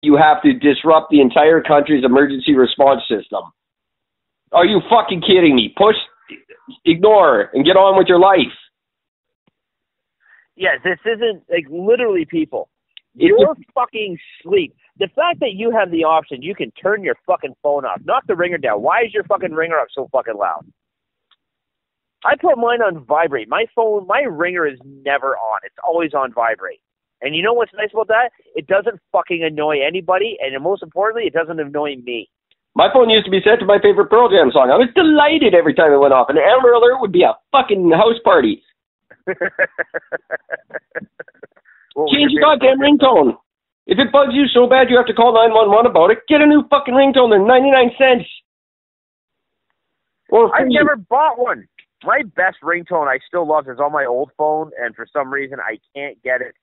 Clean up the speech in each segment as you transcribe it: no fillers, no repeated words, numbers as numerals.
you have to disrupt the entire country's emergency response system. Are you fucking kidding me? Push, ignore, and get on with your life. Yeah, this isn't, like, literally, people. Your fucking sleep. The fact that you have the option, you can turn your fucking phone off. Knock the ringer down. Why is your fucking ringer up so fucking loud? I put mine on vibrate. My phone, my ringer is never on. It's always on vibrate. And you know what's nice about that? It doesn't fucking annoy anybody, and most importantly, it doesn't annoy me. My phone used to be set to my favorite Pearl Jam song. I was delighted every time it went off. An Amber Alert would be a fucking house party. Change your goddamn ringtone. If it bugs you so bad you have to call 911 about it, get a new fucking ringtone. They're 99 cents. I've never bought one. My best ringtone I still love is on my old phone, and for some reason I can't get it.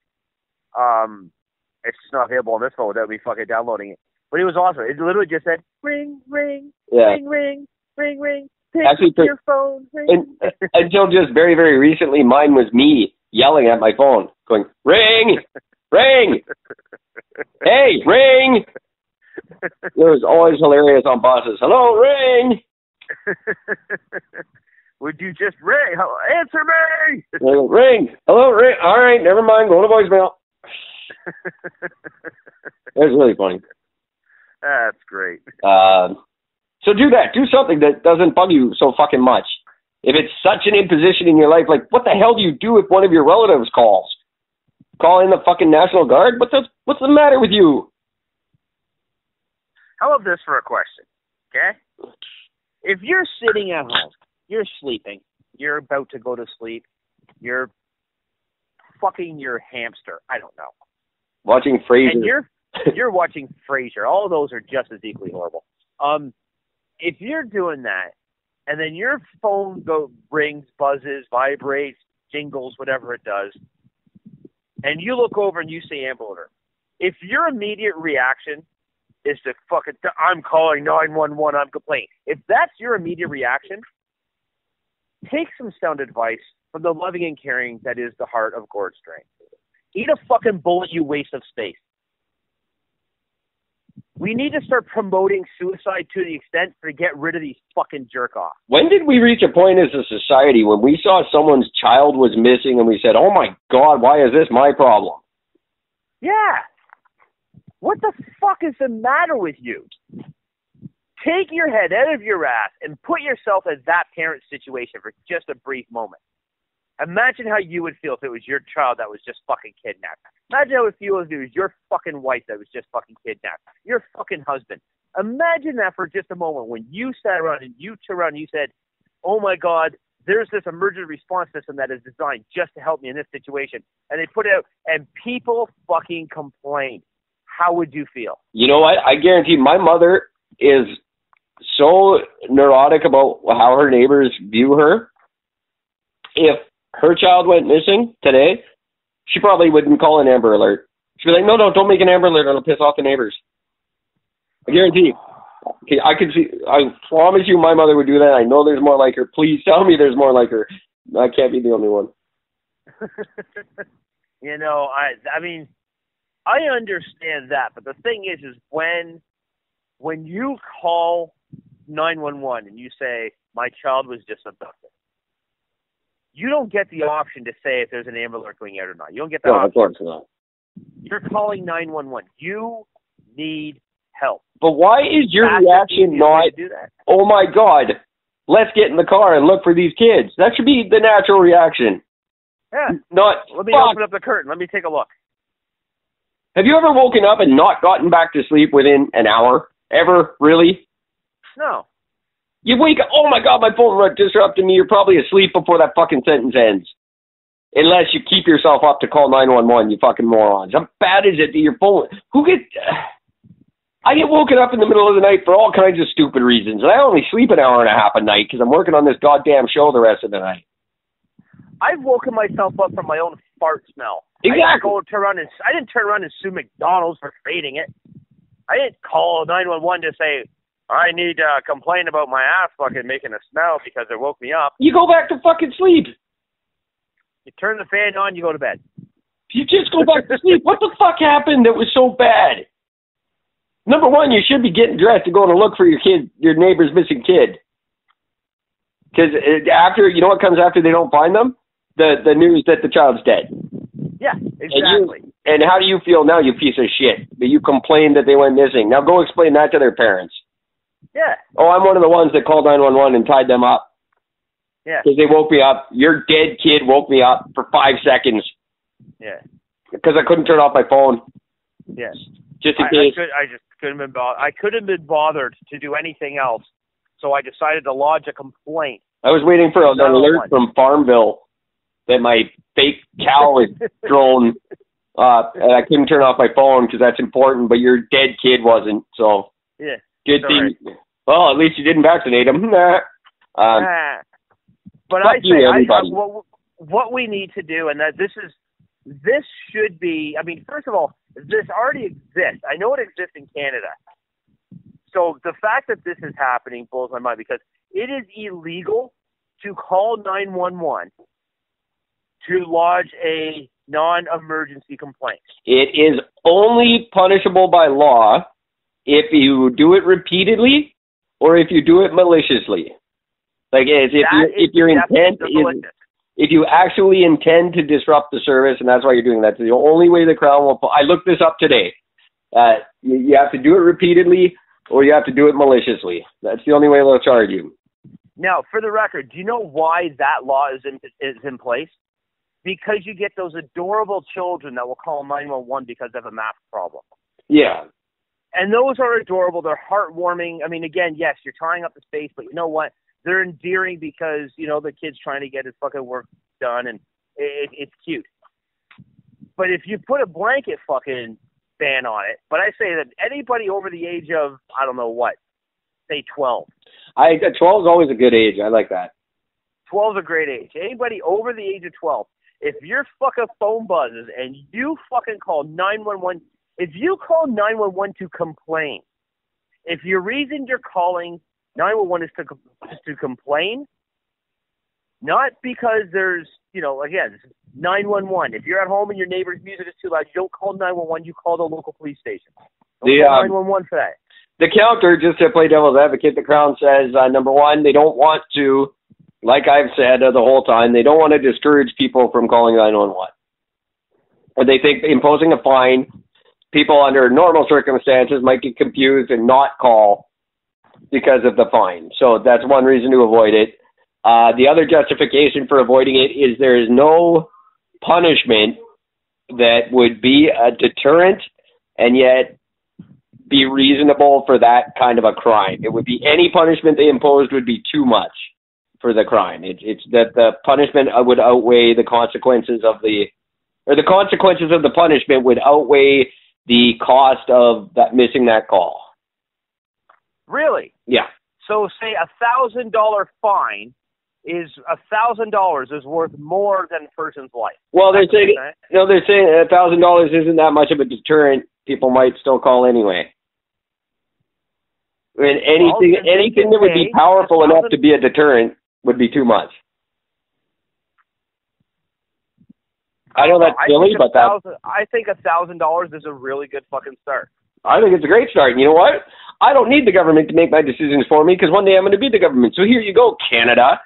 It's just not available on this phone without me fucking downloading it. But it was awesome. It literally just said, ring, ring, ring, ring, ring, ring. Pick up your phone. Ring. Until just very, very recently, mine was me yelling at my phone, going, ring, ring, hey, ring. It was always hilarious on buses. Hello, ring. Would you just ring? Answer me. Ring. Hello, ring. All right, never mind. Go to voicemail. It was really funny. That's great. So do that. Do something that doesn't bug you so fucking much. If it's such an imposition in your life, like, what the hell do you do if one of your relatives calls? Call in the fucking National Guard? What's the matter with you? How about this for a question, okay? If you're sitting at home, you're sleeping, you're about to go to sleep, you're fucking your hamster, I don't know. Watching Frasier. And you're watching Frasier. All of those are just as equally horrible. If you're doing that, and then your phone rings, buzzes, vibrates, jingles, whatever it does, and you look over and you see Amber Alert, if your immediate reaction is to fucking, I'm calling 911, I'm complaining. If that's your immediate reaction, take some sound advice from the loving and caring that is the heart of Gord Strang. Eat a fucking bullet, you waste of space. We need to start promoting suicide to the extent to get rid of these fucking jerk-offs. When did we reach a point as a society when we saw someone's child was missing and we said, oh my God, why is this my problem? Yeah. What the fuck is the matter with you? Take your head out of your ass and put yourself in that parent's situation for just a brief moment. Imagine how you would feel if it was your child that was just fucking kidnapped. Imagine how it would feel if it was your fucking wife that was just fucking kidnapped. Your fucking husband. Imagine that for just a moment when you sat around and you turned around and you said, oh my God, there's this emergency response system that is designed just to help me in this situation. And they put it out and people fucking complained. How would you feel? You know what? I guarantee my mother is so neurotic about how her neighbors view her. If her child went missing today, she probably wouldn't call an Amber Alert. She'd be like, no, don't make an Amber Alert. It'll piss off the neighbors. I guarantee you. Okay, I promise you my mother would do that. I know there's more like her. Please tell me there's more like her. I can't be the only one. You know, I mean, I understand that. But the thing is when you call 911 and you say, my child was just abducted, you don't get the option to say if there's an Amber Alert going out or not. You don't get that option. No, of course not. You're calling 911. You need help. But why is your reaction not, oh my God, let's get in the car and look for these kids? That should be the natural reaction. Yeah. Let me open up the curtain. Let me take a look. Have you ever woken up and not gotten back to sleep within an hour? Ever? Really? No. You wake up, oh my God, my phone disrupted me. You're probably asleep before that fucking sentence ends. Unless you keep yourself up to call 911, you fucking morons. How bad is it that your phone... I get woken up in the middle of the night for all kinds of stupid reasons. And I only sleep an hour and a half a night because I'm working on this goddamn show the rest of the night. I've woken myself up from my own fart smell. Exactly. I didn't turn around and sue McDonald's for trading it. I didn't call 911 to say, I need to complain about my ass fucking making a smell because it woke me up. You go back to fucking sleep. You turn the fan on, you go to bed. You just go back to sleep. What the fuck happened that was so bad? one, you should be getting dressed to go to look for your neighbor's missing kid. Because after, you know what comes after they don't find them? The news that the child's dead. Yeah, exactly. And how do you feel now, you piece of shit? That you complained that they went missing. Now go explain that to their parents. Yeah. Oh, I'm one of the ones that called 911 and tied them up. Yeah. Because they woke me up. Your dead kid woke me up for 5 seconds. Yeah. Because I couldn't turn off my phone. Yeah. Just in case. I just couldn't have been bothered. I couldn't have been bothered to do anything else, so I decided to lodge a complaint. I was waiting for an alert from Farmville that my fake cow was thrown, and I couldn't turn off my phone because that's important, but your dead kid wasn't, so. Yeah. Good thing. Right. Well, at least you didn't vaccinate him. But I say, what we need to do, and that this should be, I mean, first of all, this already exists. I know it exists in Canada. So the fact that this is happening blows my mind because it is illegal to call 911 to lodge a non-emergency complaint. It is only punishable by law if you do it repeatedly or if you do it maliciously. Like if your intent is, if you actually intend to disrupt the service, and that's why you're doing that. The only way the Crown will. I looked this up today. You have to do it repeatedly, or you have to do it maliciously. That's the only way they'll charge you. Now, for the record, do you know why that law is in place? Because you get those adorable children that will call 911 because they have a math problem. Yeah. And those are adorable. They're heartwarming. I mean, again, yes, you're tying up the space, but you know what? They're endearing because, you know, the kid's trying to get his fucking work done, and it's cute. But if you put a blanket fucking ban on it, but I say that anybody over the age of, I don't know what, say 12. 12 is always a good age. I like that. 12 is a great age. Anybody over the age of 12, if your fucking phone buzzes and you fucking call 911, if you call 911 to complain, if your reason you're calling 911 is to complain, not because there's, you know, again, 911. If you're at home and your neighbor's music is too loud, you don't call 911, you call the local police station. Don't call 911 for that. The counter, just to play devil's advocate, the Crown says, number one, they don't want to, like I've said the whole time, they don't want to discourage people from calling 911. And they think imposing a fine, people under normal circumstances might get confused and not call because of the fine. So that's one reason to avoid it. The other justification for avoiding it is there is no punishment that would be a deterrent and yet be reasonable for that kind of a crime. It would be any punishment they imposed would be too much for the crime. It's that the punishment would outweigh the consequences of the punishment would outweigh the cost of that missing that call. Really? Yeah. So say $1,000 fine is $1,000 is worth more than a person's life. Well, they're saying $1,000 isn't that much of a deterrent. People might still call anyway. I mean, anything that would be powerful enough to be a deterrent would be too much. I know that's silly, but I think $1,000 is a really good fucking start. I think it's a great start. And you know what? I don't need the government to make my decisions for me because one day I'm going to be the government. So here you go, Canada.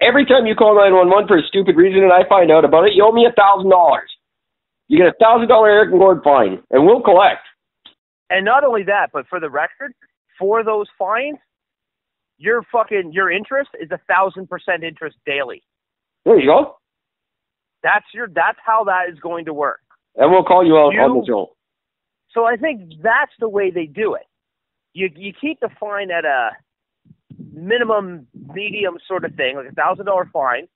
Every time you call 911 for a stupid reason and I find out about it, you owe me $1,000. You get a $1,000 Eric and Gord fine, and we'll collect. And not only that, but for the record, for those fines, your interest is 1,000% interest daily. There you go. That's how that is going to work. And we'll call you out on the show. So I think that's the way they do it. You keep the fine at a minimum, medium sort of thing, like $1,000 fine,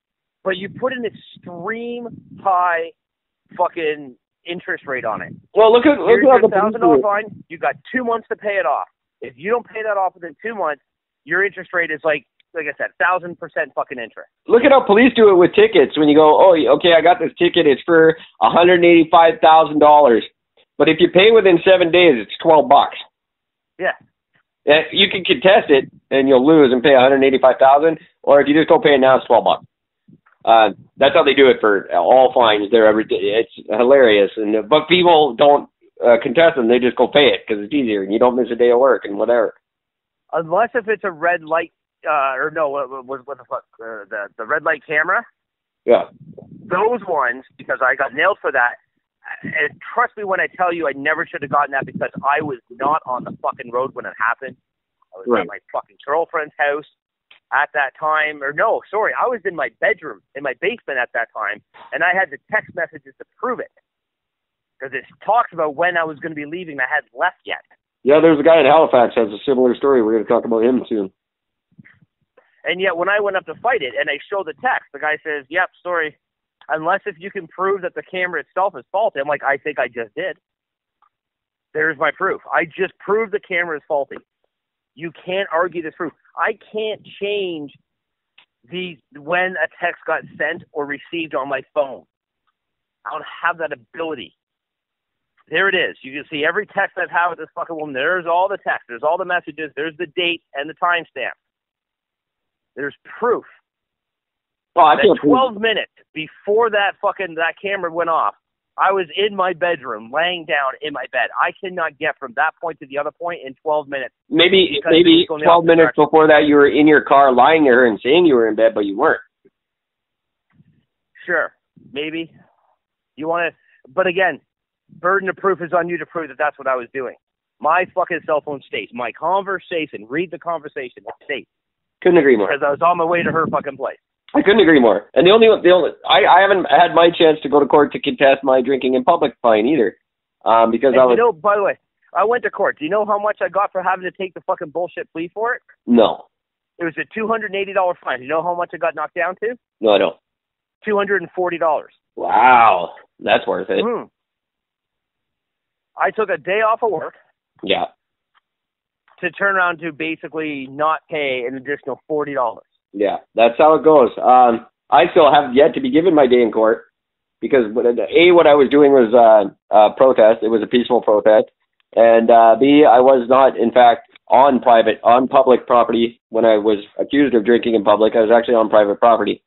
but you put an extreme high fucking interest rate on it. Well, look at the $1,000 fine. You got 2 months to pay it off. If you don't pay that off within 2 months, your interest rate is like I said, 1,000% fucking interest. Look at how police do it with tickets. When you go, oh, okay, I got this ticket. It's for $185,000. But if you pay within 7 days, it's $12. Yeah. You can contest it and you'll lose and pay $185,000. Or if you just don't pay it now, it's $12. That's how they do it for all fines. It's hilarious. But people don't contest them, they just go pay it because it's easier and you don't miss a day of work and whatever. Unless if it's a red light, what the fuck, the red light camera. Yeah. Those ones, because I got nailed for that. And trust me when I tell you, I never should have gotten that because I was not on the fucking road when it happened. I was at my fucking girlfriend's house at that time. I was in my bedroom, in my basement at that time, and I had the text messages to prove it. Because it talks about when I was going to be leaving. I hadn't left yet. Yeah, there's a guy in Halifax has a similar story. We're going to talk about him soon. And yet when I went up to fight it and I showed the text, the guy says, yep, sorry. Unless if you can prove that the camera itself is faulty. I'm like, I think I just did. There's my proof. I just proved the camera is faulty. You can't argue this proof. I can't change when a text got sent or received on my phone. I don't have that ability. There it is. You can see every text I've had with this fucking woman. There's all the text. There's all the messages. There's the date and the timestamp. There's proof. Oh, I feel 12 minutes before that camera went off, I was in my bedroom, laying down in my bed. I cannot get from that point to the other point in 12 minutes. Maybe 12 minutes before that you were in your car lying to her and saying you were in bed, but you weren't. Sure. Maybe. You want to, but again, burden of proof is on you to prove that that's what I was doing. My fucking cell phone states. My conversation, read the conversation, it states. Couldn't agree more. Because I was on my way to her fucking place. I couldn't agree more. And I haven't had my chance to go to court to contest my drinking in public fine either. Because I was. By the way, I went to court. Do you know how much I got for having to take the fucking bullshit plea for it? No. It was a $280 fine. Do you know how much I got knocked down to? No, I don't. $240. Wow. That's worth it. Mm-hmm. I took a day off of work. Yeah. To turn around to basically not pay an additional $40. Yeah, that's how it goes. I still have yet to be given my day in court because what I was doing was a protest. It was a peaceful protest. And B, I was not, in fact, on public property when I was accused of drinking in public. I was actually on private property.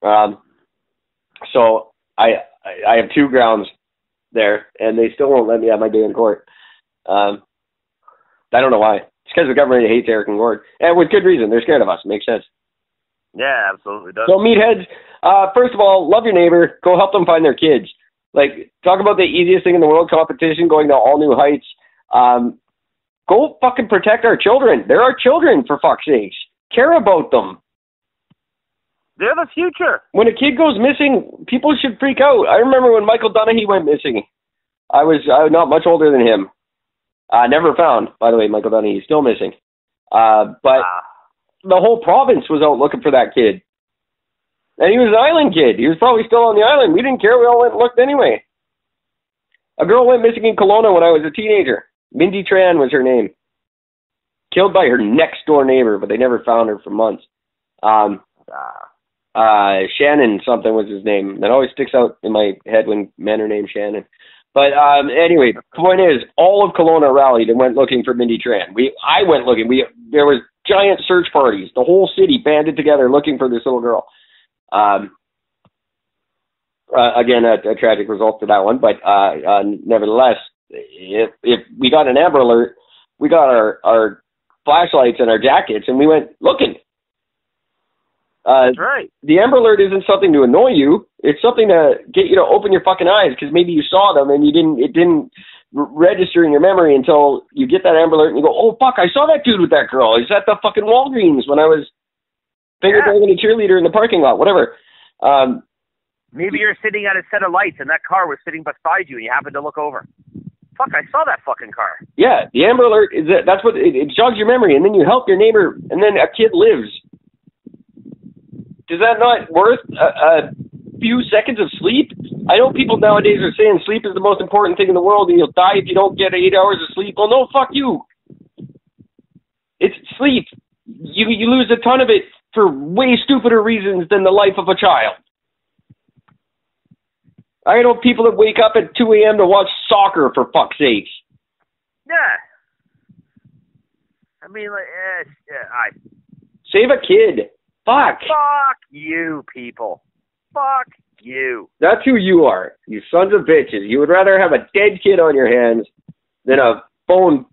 So I have two grounds there, and they still won't let me have my day in court. I don't know why. It's because the government hates Eric and Gord. And with good reason. They're scared of us. It makes sense. Yeah, absolutely does. So, meatheads, first of all, love your neighbor. Go help them find their kids. Like, talk about the easiest thing in the world, competition, going to all new heights. Go fucking protect our children. They're our children, for fuck's sakes. Care about them. They're the future. When a kid goes missing, people should freak out. I remember when Michael Donaghy went missing. I was not much older than him. Never found, by the way, Michael Donaghy. He's still missing. But the whole province was out looking for that kid. And he was an island kid. He was probably still on the island. We didn't care. We all went and looked anyway. A girl went missing in Kelowna when I was a teenager. Mindy Tran was her name. Killed by her next door neighbor, but they never found her for months. Shannon something was his name. That always sticks out in my head when men are named Shannon. But anyway, the point is, all of Kelowna rallied and went looking for Mindy Tran. I went looking. There was giant search parties. The whole city banded together looking for this little girl. Again, a tragic result to that one. But nevertheless, if we got an Amber Alert, we got our flashlights and our jackets, and we went looking. That's right. The Amber Alert isn't something to annoy you. It's something to get you to open your fucking eyes because maybe you saw them and it didn't register in your memory until you get that Amber Alert and you go, oh, fuck, I saw that dude with that girl. He's at the fucking Walgreens when I was finger banging a cheerleader in the parking lot, whatever. Maybe you're sitting at a set of lights and that car was sitting beside you and you happened to look over. Fuck, I saw that fucking car. Yeah, the Amber Alert, that's what it jogs your memory, and then you help your neighbor, and then a kid lives. Is that not worth a few seconds of sleep? I know people nowadays are saying sleep is the most important thing in the world and you'll die if you don't get 8 hours of sleep. Well, no, fuck you. It's sleep. You lose a ton of it for way stupider reasons than the life of a child. I know people that wake up at 2 a.m. to watch soccer, for fuck's sake. Yeah. I mean, Save a kid. Fuck. Fuck you, people. Fuck you. That's who you are, you sons of bitches. You would rather have a dead kid on your hands than a phone